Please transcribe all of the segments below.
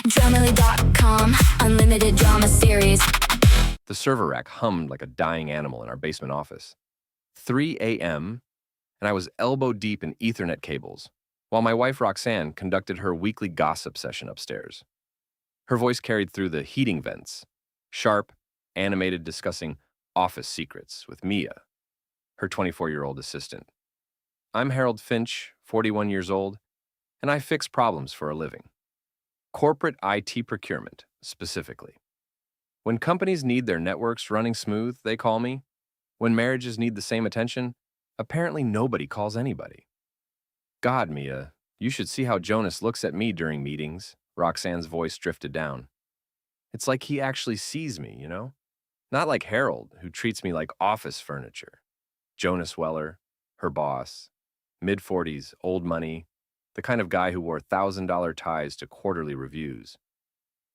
Dramily.com, unlimited drama series. The server rack hummed like a dying animal in our basement office. 3 a.m., and I was elbow deep in Ethernet cables, while my wife Roxanne conducted her weekly gossip session upstairs. Her voice carried through the heating vents, sharp, animated, discussing office secrets with Mia, her 24-year-old assistant. I'm Harold Finch, 41 years old, and I fix problems for a living. Corporate IT procurement, specifically. When companies need their networks running smooth, they call me. When marriages need the same attention, apparently nobody calls anybody. God, Mia, you should see how Jonas looks at me during meetings, Roxanne's voice drifted down. It's like he actually sees me, you know? Not like Harold, who treats me like office furniture. Jonas Weller, her boss, mid-40s, old money, the kind of guy who wore $1,000 ties to quarterly reviews.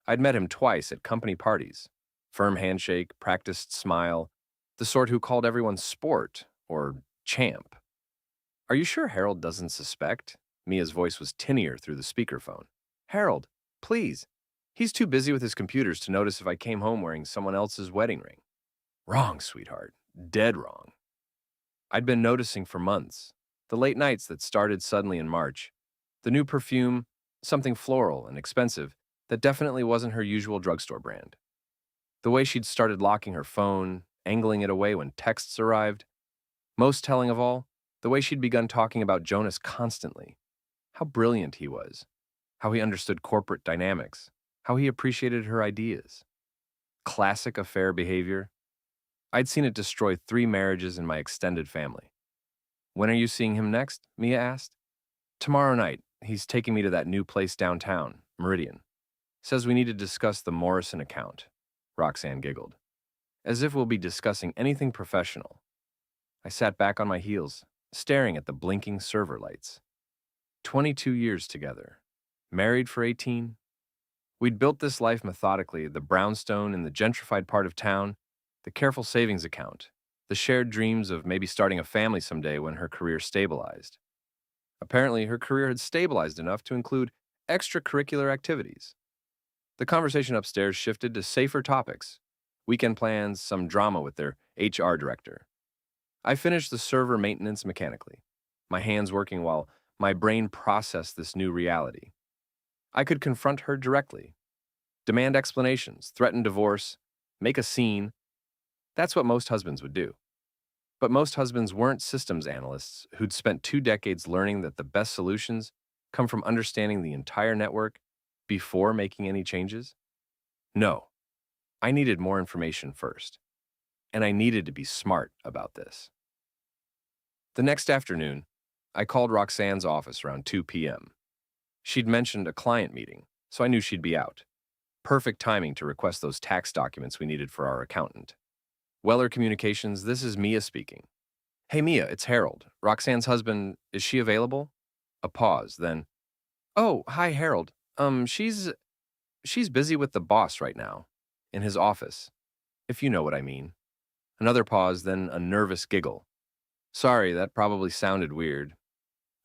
I'd met him twice at company parties. Firm handshake, practiced smile, the sort who called everyone sport or champ. Are you sure Harold doesn't suspect? Mia's voice was tinnier through the speakerphone. Harold, please. He's too busy with his computers to notice if I came home wearing someone else's wedding ring. Wrong, sweetheart. Dead wrong. I'd been noticing for months. The late nights that started suddenly in March. The new perfume, something floral and expensive, that definitely wasn't her usual drugstore brand. The way she'd started locking her phone, angling it away when texts arrived. Most telling of all, the way she'd begun talking about Jonas constantly. How brilliant he was. How he understood corporate dynamics. How he appreciated her ideas. Classic affair behavior. I'd seen it destroy 3 marriages in my extended family. When are you seeing him next? Mia asked. Tomorrow night. He's taking me to that new place downtown, Meridian. Says we need to discuss the Morrison account. Roxanne giggled. As if we'll be discussing anything professional. I sat back on my heels, staring at the blinking server lights. 22 years together. Married for 18. We'd built this life methodically, the brownstone in the gentrified part of town, the careful savings account, the shared dreams of maybe starting a family someday when her career stabilized. Apparently, her career had stabilized enough to include extracurricular activities. The conversation upstairs shifted to safer topics, weekend plans, some drama with their HR director. I finished the server maintenance mechanically, my hands working while my brain processed this new reality. I could confront her directly, demand explanations, threaten divorce, make a scene. That's what most husbands would do. But most husbands weren't systems analysts who'd spent 2 decades learning that the best solutions come from understanding the entire network before making any changes. No, I needed more information first, and I needed to be smart about this. The next afternoon, I called Roxanne's office around 2 p.m. She'd mentioned a client meeting, so I knew she'd be out. Perfect timing to request those tax documents we needed for our accountant. Weller Communications, this is Mia speaking. Hey Mia, it's Harold. Roxanne's husband, is she available? A pause, then, oh, hi Harold. She's busy with the boss right now, in his office, if you know what I mean. Another pause, then a nervous giggle. Sorry, that probably sounded weird.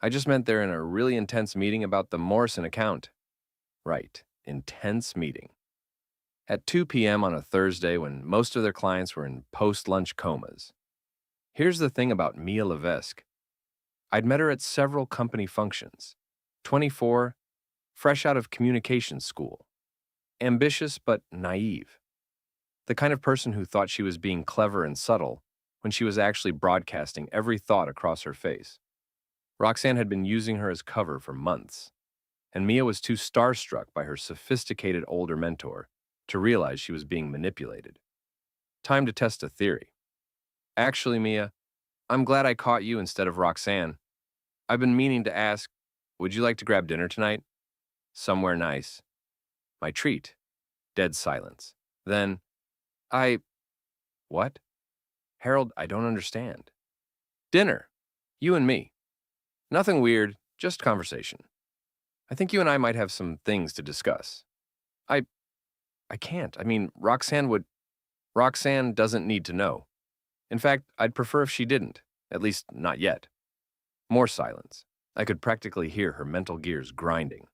I just meant they're in a really intense meeting about the Morrison account. Right, intense meeting. At 2 p.m. on a Thursday when most of their clients were in post-lunch comas. Here's the thing about Mia Levesque. I'd met her at several company functions. 24, fresh out of communications school. Ambitious but naive. The kind of person who thought she was being clever and subtle when she was actually broadcasting every thought across her face. Roxanne had been using her as cover for months, and Mia was too starstruck by her sophisticated older mentor to realize she was being manipulated. Time to test a theory. Actually, Mia, I'm glad I caught you instead of Roxanne. I've been meaning to ask, would you like to grab dinner tonight? Somewhere nice. My treat. Dead silence. Then, what? Harold, I don't understand. Dinner. You and me. Nothing weird, just conversation. I think you and I might have some things to discuss. I can't. I mean, Roxanne doesn't need to know. In fact, I'd prefer if she didn't, at least not yet. More silence. I could practically hear her mental gears grinding.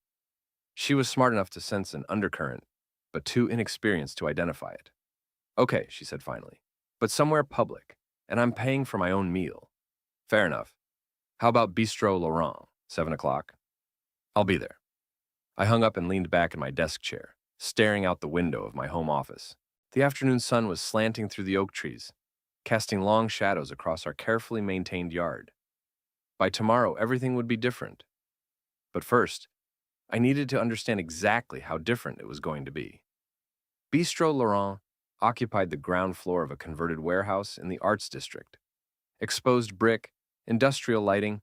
She was smart enough to sense an undercurrent, but too inexperienced to identify it. Okay, she said finally, but somewhere public, and I'm paying for my own meal. Fair enough. How about Bistro Laurent, 7 o'clock? I'll be there. I hung up and leaned back in my desk chair, staring out the window of my home office. The afternoon sun was slanting through the oak trees, casting long shadows across our carefully maintained yard. By tomorrow, everything would be different. But first, I needed to understand exactly how different it was going to be. Bistro Laurent occupied the ground floor of a converted warehouse in the Arts District. Exposed brick, industrial lighting,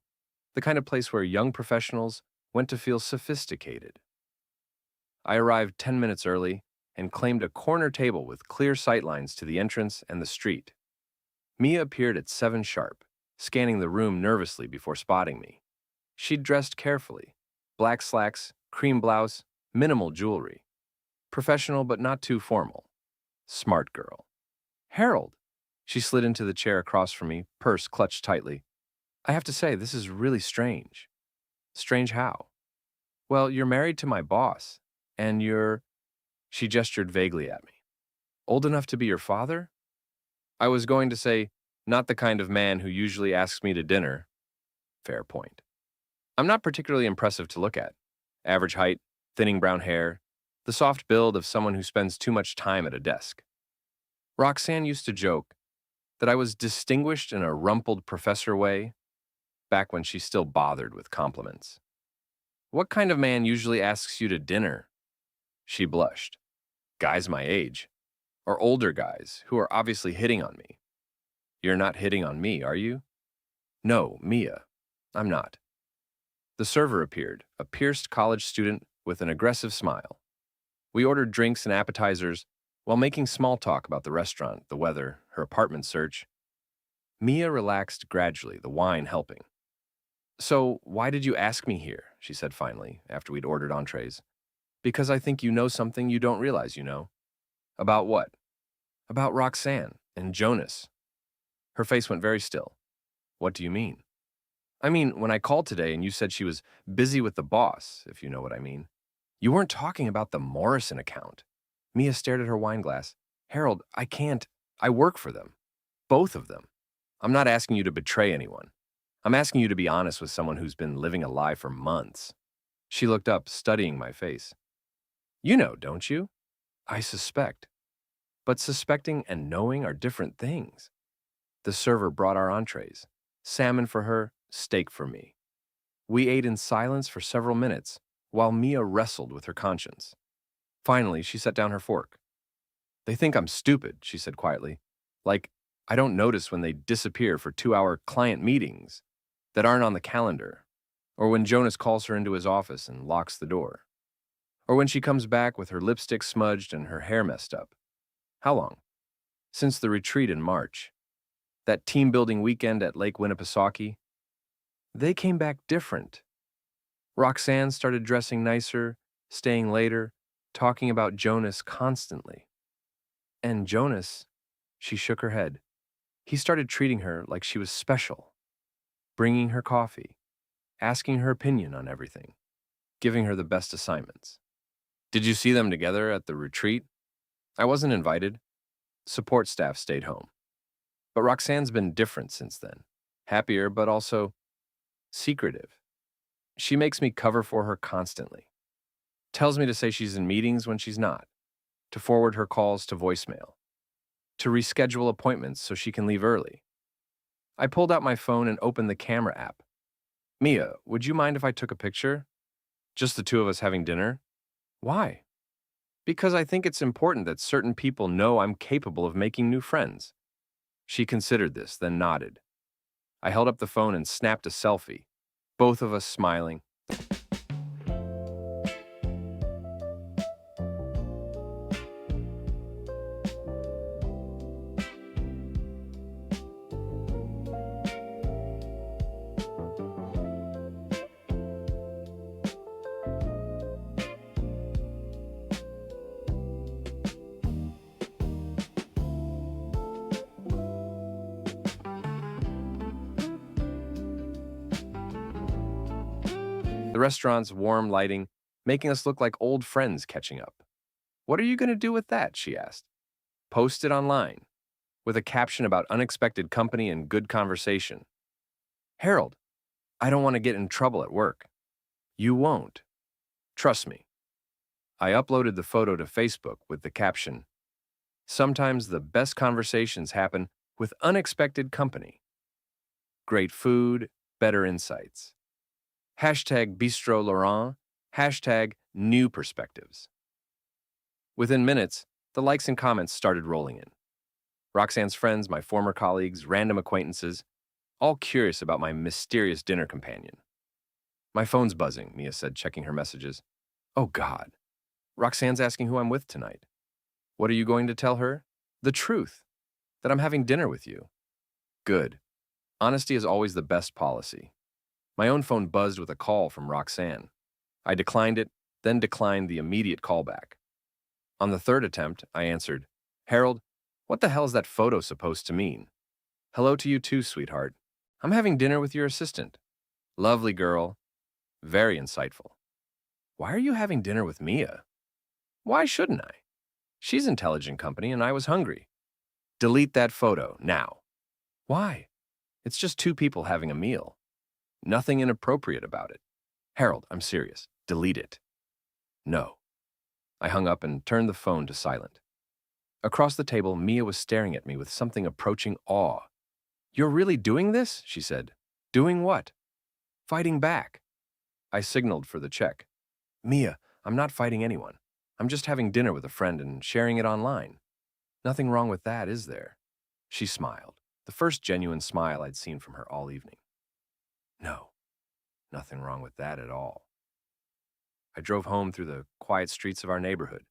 the kind of place where young professionals went to feel sophisticated. I arrived 10 minutes early and claimed a corner table with clear sightlines to the entrance and the street. Mia appeared at 7 sharp, scanning the room nervously before spotting me. She'd dressed carefully, black slacks, cream blouse, minimal jewelry. Professional but not too formal. Smart girl. Harold! She slid into the chair across from me, purse clutched tightly. I have to say, this is really strange. Strange how? Well, you're married to my boss, and you're... She gestured vaguely at me. Old enough to be your father? I was going to say, not the kind of man who usually asks me to dinner. Fair point. I'm not particularly impressive to look at. Average height, thinning brown hair, the soft build of someone who spends too much time at a desk. Roxanne used to joke that I was distinguished in a rumpled professor way, back when she still bothered with compliments. What kind of man usually asks you to dinner? She blushed. Guys my age, or older guys who are obviously hitting on me. You're not hitting on me, are you? No, Mia, I'm not. The server appeared, a pierced college student with an aggressive smile. We ordered drinks and appetizers while making small talk about the restaurant, the weather, her apartment search. Mia relaxed gradually, the wine helping. So, why did you ask me here? She said finally, after we'd ordered entrees. Because I think you know something you don't realize you know. About what? About Roxanne and Jonas. Her face went very still. What do you mean? I mean, when I called today and you said she was busy with the boss, if you know what I mean. You weren't talking about the Morrison account. Mia stared at her wine glass. Harold, I can't. I work for them. Both of them. I'm not asking you to betray anyone. I'm asking you to be honest with someone who's been living a lie for months. She looked up, studying my face. You know, don't you? I suspect. But suspecting and knowing are different things. The server brought our entrees. Salmon for her, steak for me. We ate in silence for several minutes, while Mia wrestled with her conscience. Finally, she set down her fork. They think I'm stupid, she said quietly. Like, I don't notice when they disappear for 2-hour client meetings that aren't on the calendar, or when Jonas calls her into his office and locks the door, or when she comes back with her lipstick smudged and her hair messed up. How long? Since the retreat in March. That team-building weekend at Lake Winnipesaukee. They came back different. Roxanne started dressing nicer, staying later, talking about Jonas constantly. And Jonas, she shook her head. He started treating her like she was special, bringing her coffee, asking her opinion on everything, giving her the best assignments. Did you see them together at the retreat? I wasn't invited. Support staff stayed home. But Roxanne's been different since then. Happier, but also secretive. She makes me cover for her constantly. Tells me to say she's in meetings when she's not, to forward her calls to voicemail, to reschedule appointments so she can leave early. I pulled out my phone and opened the camera app. Mia, would you mind if I took a picture? Just the two of us having dinner? Why? Because I think it's important that certain people know I'm capable of making new friends. She considered this, then nodded. I held up the phone and snapped a selfie, both of us smiling. The restaurant's warm lighting making us look like old friends catching up. What are you going to do with that? She asked. Post it online, with a caption about unexpected company and good conversation. Harold, I don't want to get in trouble at work. You won't. Trust me. I uploaded the photo to Facebook with the caption, sometimes the best conversations happen with unexpected company. Great food, better insights. Hashtag Bistro Laurent, hashtag new perspectives. Within minutes, the likes and comments started rolling in. Roxanne's friends, my former colleagues, random acquaintances, all curious about my mysterious dinner companion. My phone's buzzing, Mia said, checking her messages. Oh God. Roxanne's asking who I'm with tonight. What are you going to tell her? The truth. That I'm having dinner with you. Good. Honesty is always the best policy. My own phone buzzed with a call from Roxanne. I declined it, then declined the immediate callback. On the third attempt, I answered, Harold, what the hell is that photo supposed to mean? Hello to you too, sweetheart. I'm having dinner with your assistant. Lovely girl. Very insightful. Why are you having dinner with Mia? Why shouldn't I? She's intelligent company and I was hungry. Delete that photo, now. Why? It's just two people having a meal. Nothing inappropriate about it. Harold, I'm serious. Delete it. No. I hung up and turned the phone to silent. Across the table, Mia was staring at me with something approaching awe. You're really doing this? She said. Doing what? Fighting back. I signaled for the check. Mia, I'm not fighting anyone. I'm just having dinner with a friend and sharing it online. Nothing wrong with that, is there? She smiled, the first genuine smile I'd seen from her all evening. No, nothing wrong with that at all. I drove home through the quiet streets of our neighborhood,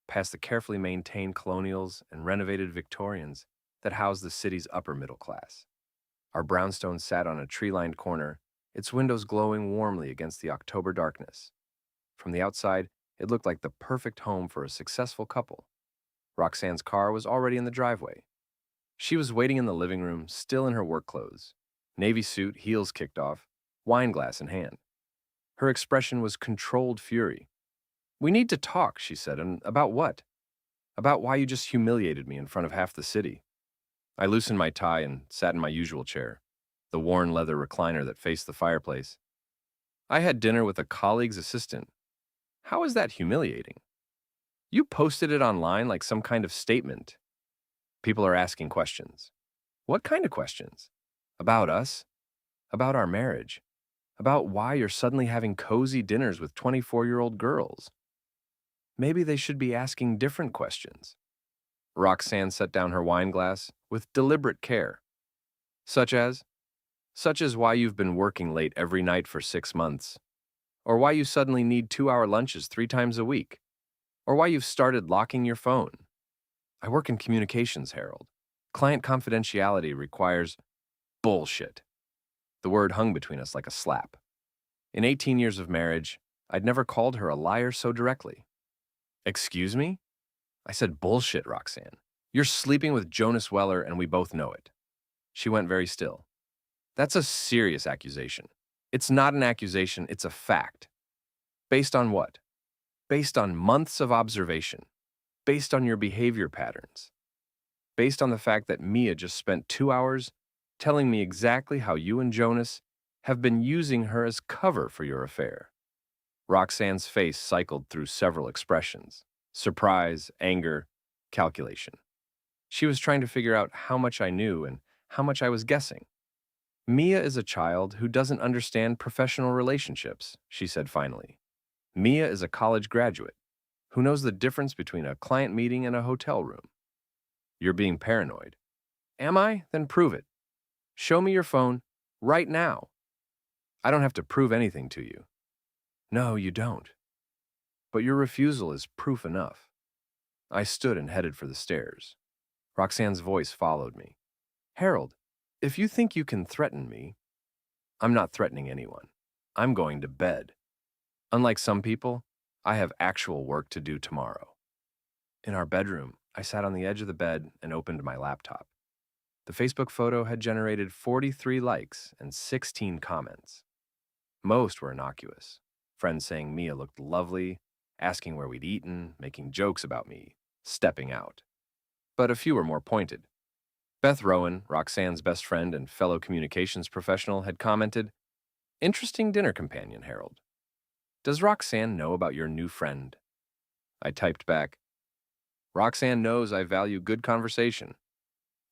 past the carefully maintained colonials and renovated Victorians that housed the city's upper middle class. Our brownstone sat on a tree-lined corner, its windows glowing warmly against the October darkness. From the outside, it looked like the perfect home for a successful couple. Roxanne's car was already in the driveway. She was waiting in the living room, still in her work clothes, navy suit, heels kicked off, wine glass in hand. Her expression was controlled fury. We need to talk, she said, and about what? About why you just humiliated me in front of half the city. I loosened my tie and sat in my usual chair, the worn leather recliner that faced the fireplace. I had dinner with a colleague's assistant. How is that humiliating? You posted it online like some kind of statement. People are asking questions. What kind of questions? About us? About our marriage? About why you're suddenly having cozy dinners with 24-year-old girls? Maybe they should be asking different questions. Roxanne set down her wine glass with deliberate care. Such as why you've been working late every night for 6 months, or why you suddenly need 2-hour lunches 3 times a week, or why you've started locking your phone. I work in communications, Harold. Client confidentiality requires bullshit. The word hung between us like a slap. In 18 years of marriage, I'd never called her a liar so directly. Excuse me? I said bullshit, Roxanne. You're sleeping with Jonas Weller and we both know it. She went very still. That's a serious accusation. It's not an accusation, it's a fact. Based on what? Based on months of observation. Based on your behavior patterns. Based on the fact that Mia just spent 2 hours telling me exactly how you and Jonas have been using her as cover for your affair. Roxanne's face cycled through several expressions: surprise, anger, calculation. She was trying to figure out how much I knew and how much I was guessing. Mia is a child who doesn't understand professional relationships, she said finally. Mia is a college graduate who knows the difference between a client meeting and a hotel room. You're being paranoid. Am I? Then prove it. Show me your phone right now. I don't have to prove anything to you. No, you don't. But your refusal is proof enough. I stood and headed for the stairs. Roxanne's voice followed me. Harold, if you think you can threaten me, I'm not threatening anyone. I'm going to bed. Unlike some people, I have actual work to do tomorrow. In our bedroom, I sat on the edge of the bed and opened my laptop. The Facebook photo had generated 43 likes and 16 comments. Most were innocuous. Friends saying Mia looked lovely, asking where we'd eaten, making jokes about me, stepping out. But a few were more pointed. Beth Rowan, Roxanne's best friend and fellow communications professional, had commented, "Interesting dinner companion, Harold. Does Roxanne know about your new friend?" I typed back, "Roxanne knows I value good conversation.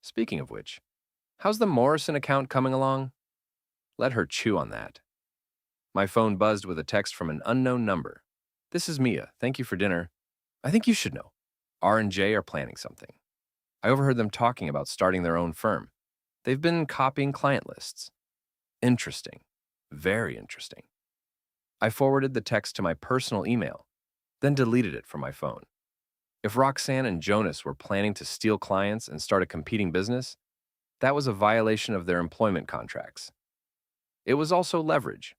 Speaking of which, how's the Morrison account coming along? Let her chew on that." My phone buzzed with a text from an unknown number. "This is Mia. Thank you for dinner. I think you should know. R&J are planning something. I overheard them talking about starting their own firm. They've been copying client lists. Interesting. Very interesting." I forwarded the text to my personal email, then deleted it from my phone. If Roxanne and Jonas were planning to steal clients and start a competing business, that was a violation of their employment contracts. It was also leverage.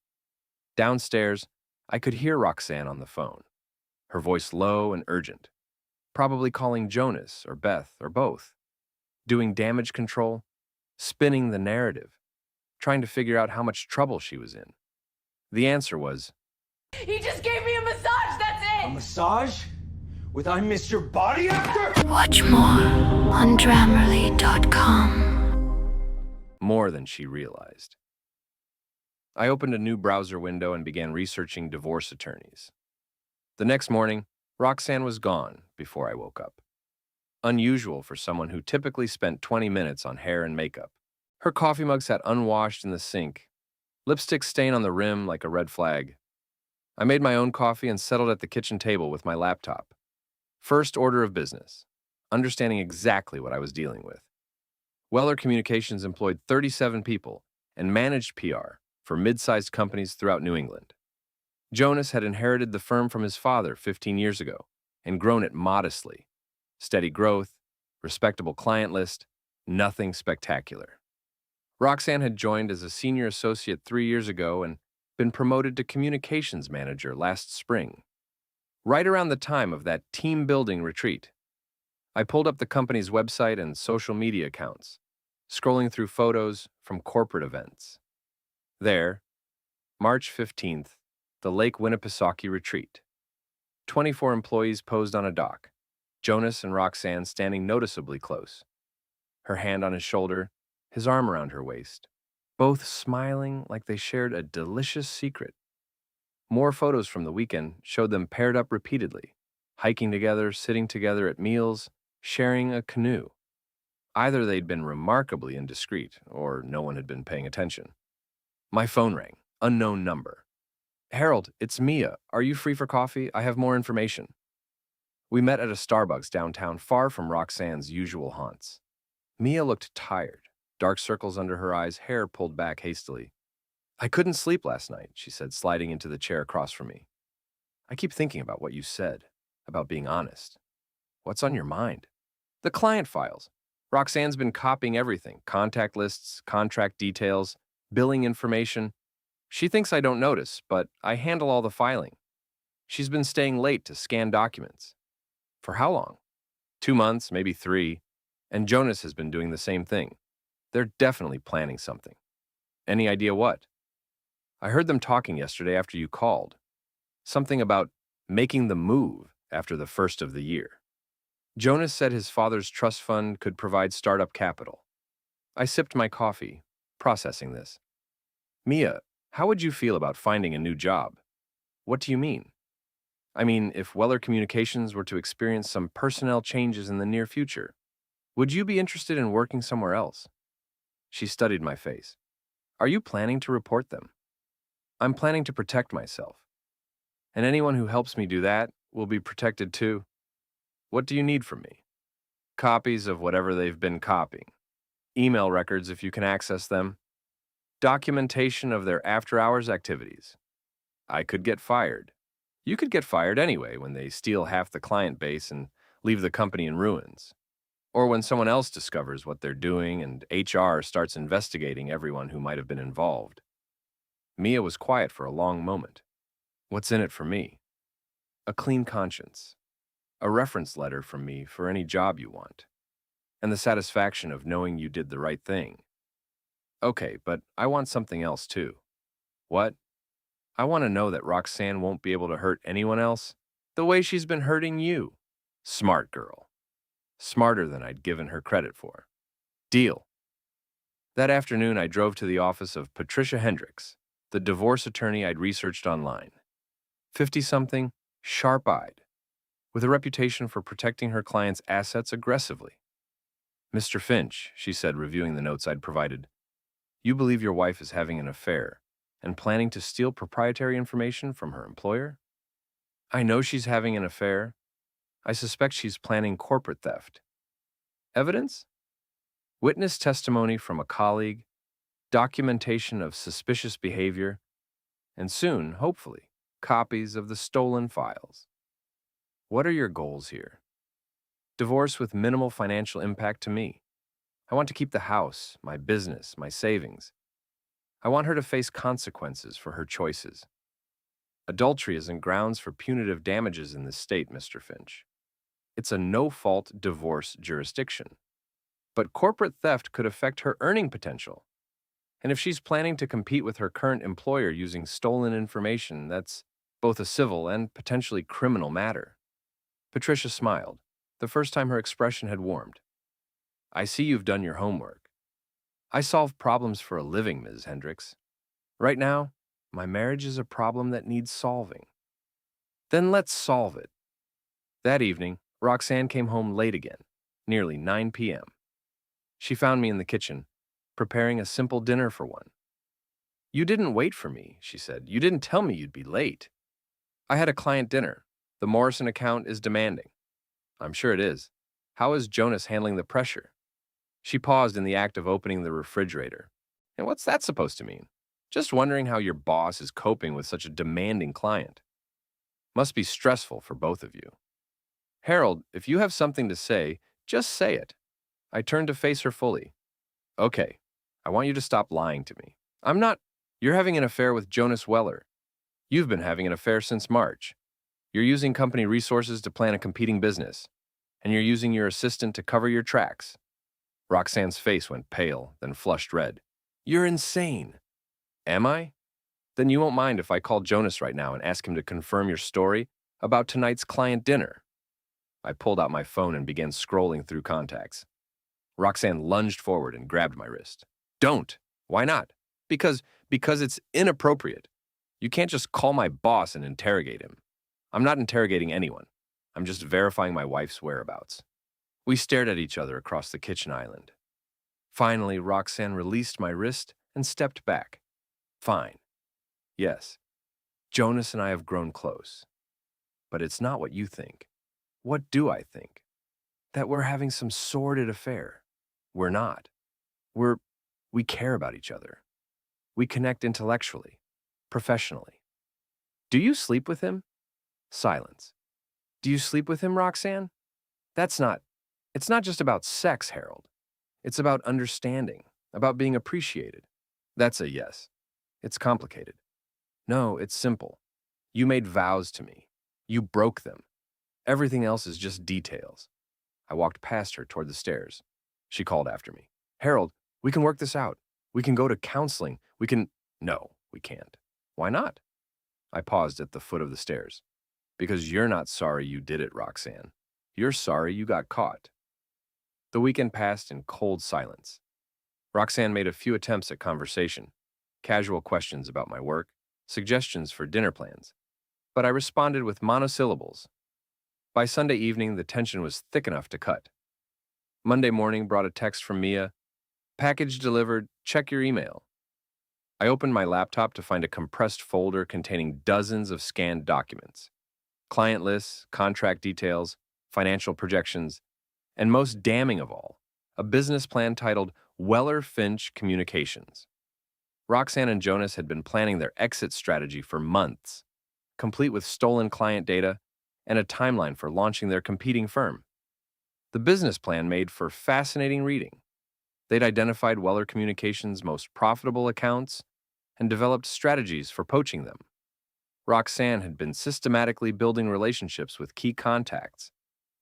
Downstairs, I could hear Roxanne on the phone, her voice low and urgent, probably calling Jonas or Beth or both, doing damage control, spinning the narrative, trying to figure out how much trouble she was in. The answer was, He just gave me a massage, that's A it! massage? With I Miss Your Body after? Watch more on Grammarly.com. more than she realized. I opened a new browser window and began researching divorce attorneys. The next morning, Roxanne was gone before I woke up. Unusual for someone who typically spent 20 minutes on hair and makeup. Her coffee mug sat unwashed in the sink, lipstick stain on the rim like a red flag. I made my own coffee and settled at the kitchen table with my laptop. First order of business, understanding exactly what I was dealing with. Weller Communications employed 37 people and managed PR for mid-sized companies throughout New England. Jonas had inherited the firm from his father 15 years ago and grown it modestly. Steady growth, respectable client list, nothing spectacular. Roxanne had joined as a senior associate 3 years ago and been promoted to communications manager last spring. Right around the time of that team-building retreat, I pulled up the company's website and social media accounts, scrolling through photos from corporate events. There, March 15th, the Lake Winnipesaukee retreat. 24 employees posed on a dock, Jonas and Roxanne standing noticeably close. Her hand on his shoulder, his arm around her waist, both smiling like they shared a delicious secret. More photos from the weekend showed them paired up repeatedly, hiking together, sitting together at meals, sharing a canoe. Either they'd been remarkably indiscreet, or no one had been paying attention. My phone rang. Unknown number. "Harold, it's Mia. Are you free for coffee? I have more information." We met at a Starbucks downtown, far from Roxanne's usual haunts. Mia looked tired, dark circles under her eyes, hair pulled back hastily. "I couldn't sleep last night," she said, sliding into the chair across from me. "I keep thinking about what you said, about being honest. What's on your mind?" "The client files. Roxanne's been copying everything, contact lists, contract details, billing information. She thinks I don't notice, but I handle all the filing. She's been staying late to scan documents." "For how long?" 2 months, maybe 3, and Jonas has been doing the same thing. They're definitely planning something. "Any idea what?" "I heard them talking yesterday after you called. Something about making the move after the first of the year. Jonas said his father's trust fund could provide startup capital." I sipped my coffee, processing this. "Mia, how would you feel about finding a new job?" "What do you mean?" "I mean, if Weller Communications were to experience some personnel changes in the near future, would you be interested in working somewhere else?" She studied my face. "Are you planning to report them?" "I'm planning to protect myself. And anyone who helps me do that will be protected too." "What do you need from me?" "Copies of whatever they've been copying. Email records if you can access them. Documentation of their after-hours activities. I could get fired. You could get fired anyway when they steal half the client base and leave the company in ruins. Or when someone else discovers what they're doing and HR starts investigating everyone who might have been involved." Mia was quiet for a long moment. "What's in it for me?" "A clean conscience. A reference letter from me for any job you want. And the satisfaction of knowing you did the right thing." "Okay, but I want something else too." "What?" I want to know that Roxanne won't be able to hurt anyone else the way she's been hurting you. Smart girl. Smarter than I'd given her credit for. Deal. That afternoon, I drove to the office of Patricia Hendricks, the divorce attorney I'd researched online. 50-something, sharp-eyed, with a reputation for protecting her clients' assets aggressively. Mr. Finch, she said, reviewing the notes I'd provided, you believe your wife is having an affair and planning to steal proprietary information from her employer? I know she's having an affair. I suspect she's planning corporate theft. Evidence? Witness testimony from a colleague, documentation of suspicious behavior, and soon, hopefully, copies of the stolen files. What are your goals here? Divorce with minimal financial impact to me. I want to keep the house, my business, my savings. I want her to face consequences for her choices. Adultery isn't grounds for punitive damages in this state, Mr. Finch. It's a no-fault divorce jurisdiction. But corporate theft could affect her earning potential. And if she's planning to compete with her current employer using stolen information, that's both a civil and potentially criminal matter. Patricia smiled, the first time her expression had warmed. I see you've done your homework. I solve problems for a living, Ms. Hendricks. Right now, my marriage is a problem that needs solving. Then let's solve it. That evening, Roxanne came home late again, nearly 9 p.m. She found me in the kitchen, preparing a simple dinner for one. You didn't wait for me, she said. You didn't tell me you'd be late. I had a client dinner. The Morrison account is demanding. I'm sure it is. How is Jonas handling the pressure? She paused in the act of opening the refrigerator. And what's that supposed to mean? Just wondering how your boss is coping with such a demanding client. Must be stressful for both of you. Harold, if you have something to say, just say it. I turned to face her fully. Okay, I want you to stop lying to me. I'm not. You're having an affair with Jonas Weller. You've been having an affair since March. You're using company resources to plan a competing business, and you're using your assistant to cover your tracks. Roxanne's face went pale, then flushed red. You're insane. Am I? Then you won't mind if I call Jonas right now and ask him to confirm your story about tonight's client dinner. I pulled out my phone and began scrolling through contacts. Roxanne lunged forward and grabbed my wrist. Don't. Why not? Because it's inappropriate. You can't just call my boss and interrogate him. I'm not interrogating anyone. I'm just verifying my wife's whereabouts. We stared at each other across the kitchen island. Finally, Roxanne released my wrist and stepped back. Fine. Yes, Jonas and I have grown close. But it's not what you think. What do I think? That we're having some sordid affair. We're not. We care about each other. We connect intellectually, professionally. Do you sleep with him? Silence. Do you sleep with him, Roxanne? It's not just about sex, Harold. It's about understanding, about being appreciated. That's a yes. It's complicated. No, it's simple. You made vows to me. You broke them. Everything else is just details. I walked past her toward the stairs. She called after me. Harold, we can work this out. We can go to counseling. No, we can't. Why not? I paused at the foot of the stairs. Because you're not sorry you did it, Roxanne. You're sorry you got caught. The weekend passed in cold silence. Roxanne made a few attempts at conversation, casual questions about my work, suggestions for dinner plans, but I responded with monosyllables. By Sunday evening, the tension was thick enough to cut. Monday morning brought a text from Mia. Package delivered, check your email. I opened my laptop to find a compressed folder containing dozens of scanned documents. Client lists, contract details, financial projections, and most damning of all, a business plan titled Weller Finch Communications. Roxanne and Jonas had been planning their exit strategy for months, complete with stolen client data and a timeline for launching their competing firm. The business plan made for fascinating reading. They'd identified Weller Communications' most profitable accounts and developed strategies for poaching them. Roxanne had been systematically building relationships with key contacts,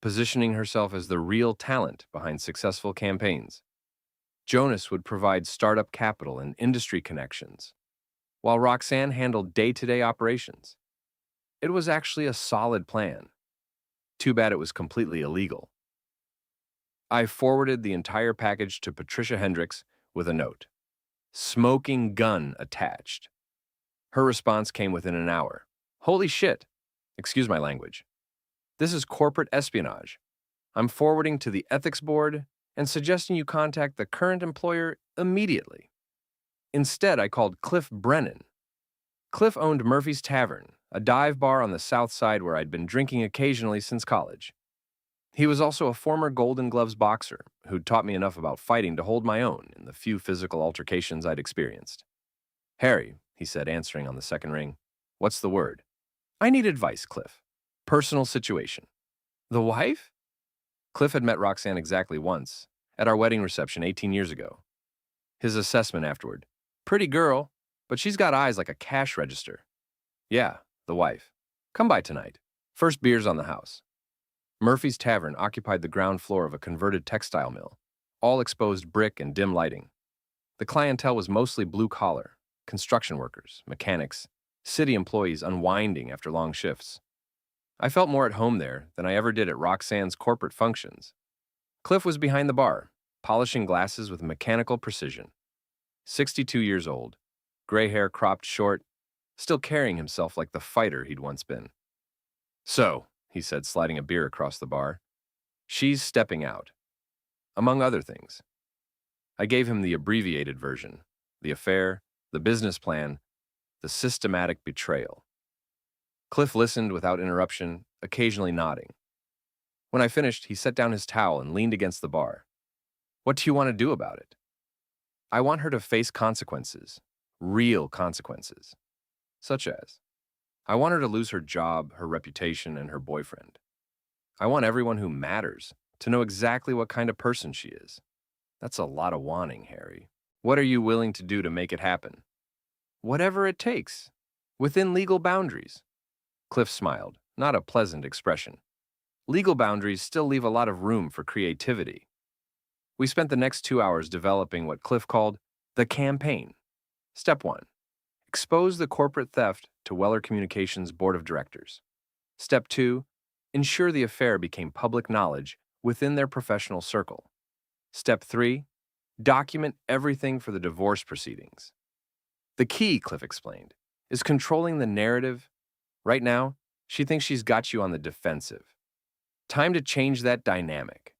positioning herself as the real talent behind successful campaigns. Jonas would provide startup capital and industry connections, while Roxanne handled day-to-day operations. It was actually a solid plan. Too bad it was completely illegal. I forwarded the entire package to Patricia Hendricks with a note. Smoking gun attached. Her response came within an hour. Holy shit. Excuse my language. This is corporate espionage. I'm forwarding to the ethics board and suggesting you contact the current employer immediately. Instead, I called Cliff Brennan. Cliff owned Murphy's Tavern, a dive bar on the south side where I'd been drinking occasionally since college. He was also a former Golden Gloves boxer who'd taught me enough about fighting to hold my own in the few physical altercations I'd experienced. Harry, he said, answering on the second ring. What's the word? I need advice, Cliff. Personal situation. The wife? Cliff had met Roxanne exactly once, at our wedding reception 18 years ago. His assessment afterward. Pretty girl, but she's got eyes like a cash register. Yeah, the wife. Come by tonight. First beers on the house. Murphy's Tavern occupied the ground floor of a converted textile mill, all exposed brick and dim lighting. The clientele was mostly blue-collar, construction workers, mechanics, city employees unwinding after long shifts. I felt more at home there than I ever did at Roxanne's corporate functions. Cliff was behind the bar, polishing glasses with mechanical precision. 62 years old, gray hair cropped short, still carrying himself like the fighter he'd once been. So, he said, sliding a beer across the bar, she's stepping out. Among other things. I gave him the abbreviated version, the affair, the business plan, the systematic betrayal. Cliff listened without interruption, occasionally nodding. When I finished, he set down his towel and leaned against the bar. What do you want to do about it? I want her to face consequences, real consequences. Such as, I want her to lose her job, her reputation, and her boyfriend. I want everyone who matters to know exactly what kind of person she is. That's a lot of wanting, Harry. What are you willing to do to make it happen? Whatever it takes, within legal boundaries. Cliff smiled, not a pleasant expression. Legal boundaries still leave a lot of room for creativity. We spent the next 2 hours developing what Cliff called the campaign. Step 1. Expose the corporate theft to Weller Communications Board of Directors. Step 2. Ensure the affair became public knowledge within their professional circle. Step 3. Document everything for the divorce proceedings. The key, Cliff explained, is controlling the narrative. Right now, she thinks she's got you on the defensive. Time to change that dynamic.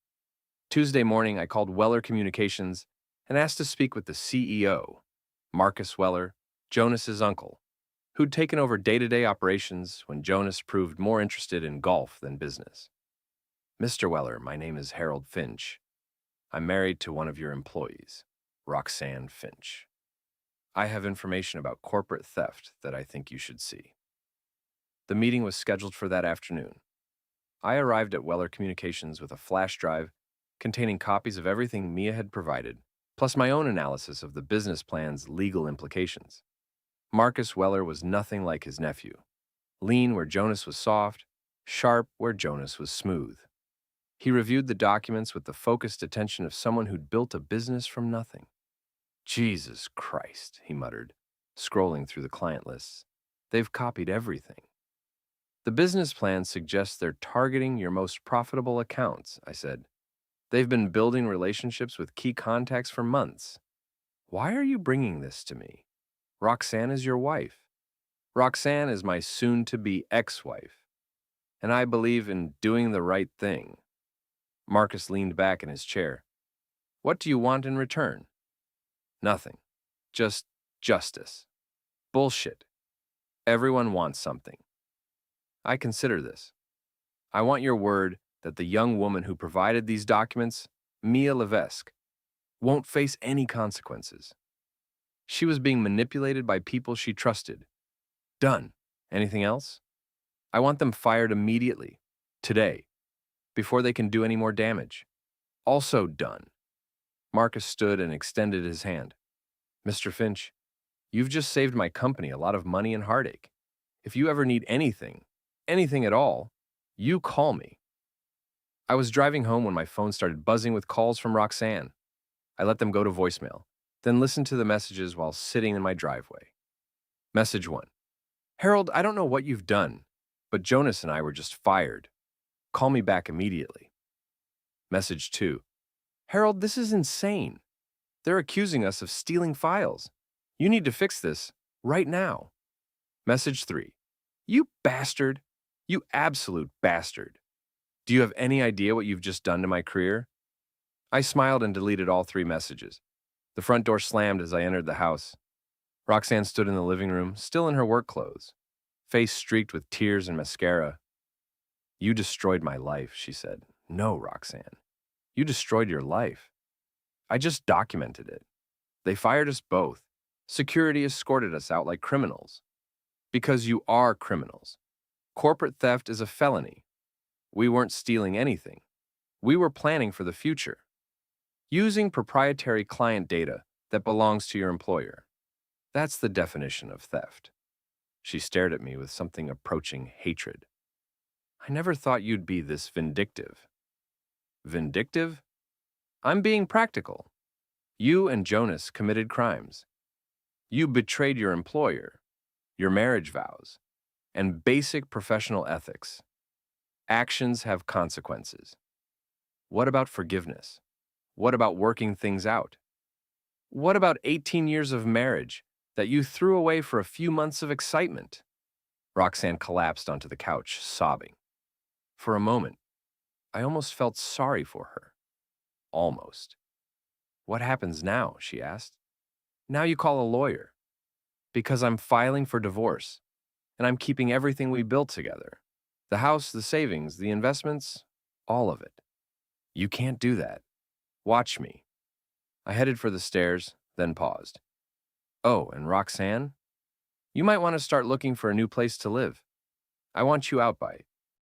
Tuesday morning, I called Weller Communications and asked to speak with the CEO, Marcus Weller, Jonas's uncle, who'd taken over day-to-day operations when Jonas proved more interested in golf than business. Mr. Weller, my name is Harold Finch. I'm married to one of your employees, Roxanne Finch. I have information about corporate theft that I think you should see. The meeting was scheduled for that afternoon. I arrived at Weller Communications with a flash drive containing copies of everything Mia had provided, plus my own analysis of the business plan's legal implications. Marcus Weller was nothing like his nephew. Lean where Jonas was soft, sharp where Jonas was smooth. He reviewed the documents with the focused attention of someone who'd built a business from nothing. Jesus Christ, he muttered, scrolling through the client lists. They've copied everything. The business plan suggests they're targeting your most profitable accounts, I said. They've been building relationships with key contacts for months. Why are you bringing this to me? Roxanne is your wife. Roxanne is my soon-to-be ex-wife. And I believe in doing the right thing. Marcus leaned back in his chair. What do you want in return? Nothing. Just justice. Bullshit. Everyone wants something. I consider this. I want your word that the young woman who provided these documents, Mia Levesque, won't face any consequences. She was being manipulated by people she trusted. Done. Anything else? I want them fired immediately, today, before they can do any more damage. Also done. Marcus stood and extended his hand. Mr. Finch, you've just saved my company a lot of money and heartache. If you ever need anything at all, you call me. I was driving home when my phone started buzzing with calls from Roxanne. I let them go to voicemail, then listened to the messages while sitting in my driveway. Message 1. Harold, I don't know what you've done, but Jonas and I were just fired. Call me back immediately. Message 2. Harold, this is insane. They're accusing us of stealing files. You need to fix this right now. Message 3. You bastard. You absolute bastard. Do you have any idea what you've just done to my career? I smiled and deleted all 3 messages. The front door slammed as I entered the house. Roxanne stood in the living room, still in her work clothes, face streaked with tears and mascara. You destroyed my life, she said. No, Roxanne. You destroyed your life. I just documented it. They fired us both. Security escorted us out like criminals. Because you are criminals. Corporate theft is a felony. We weren't stealing anything. We were planning for the future. Using proprietary client data that belongs to your employer. That's the definition of theft. She stared at me with something approaching hatred. I never thought you'd be this vindictive. Vindictive? I'm being practical. You and Jonas committed crimes. You betrayed your employer, your marriage vows, and basic professional ethics. Actions have consequences. What about forgiveness? What about working things out? What about 18 years of marriage that you threw away for a few months of excitement? Roxanne collapsed onto the couch, sobbing. For a moment, I almost felt sorry for her. Almost. What happens now? She asked. Now you call a lawyer. Because I'm filing for divorce, and I'm keeping everything we built together. The house, the savings, the investments, all of it. You can't do that. Watch me. I headed for the stairs, then paused. Oh, and Roxanne? You might want to start looking for a new place to live. I want you out by